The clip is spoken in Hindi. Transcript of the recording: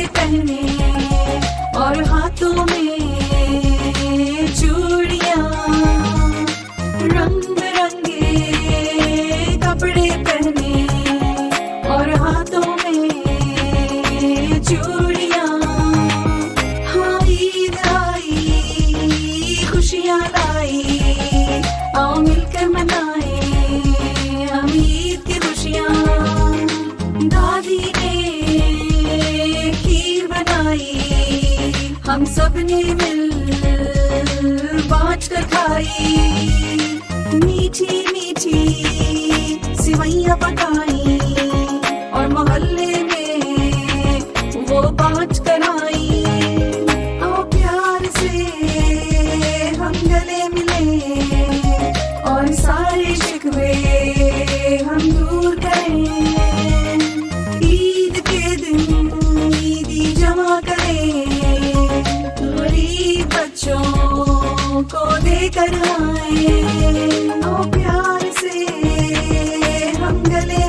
पहने और हाथों में चूड़ियां, रंग बिरंगे कपड़े पहने और हाथों में चूड़ियां। हाँ ईद आई, खुशियां लाई, आओ मिलकर मनाए हम ईद की खुशियां। दादी ने खीर बनाई, हम सब ने मिल बांट कर खाई। मीठी मीठी सिवैयां पकाई और मोहल्ले में वो बांट कर आई। आओ प्यार से हम गले मिले और सारे शिकवे हम दूर करें। ईद के दिन ईदी जमा करें, गरीब बच्चों को देकर आए। आओ प्यार से हम गले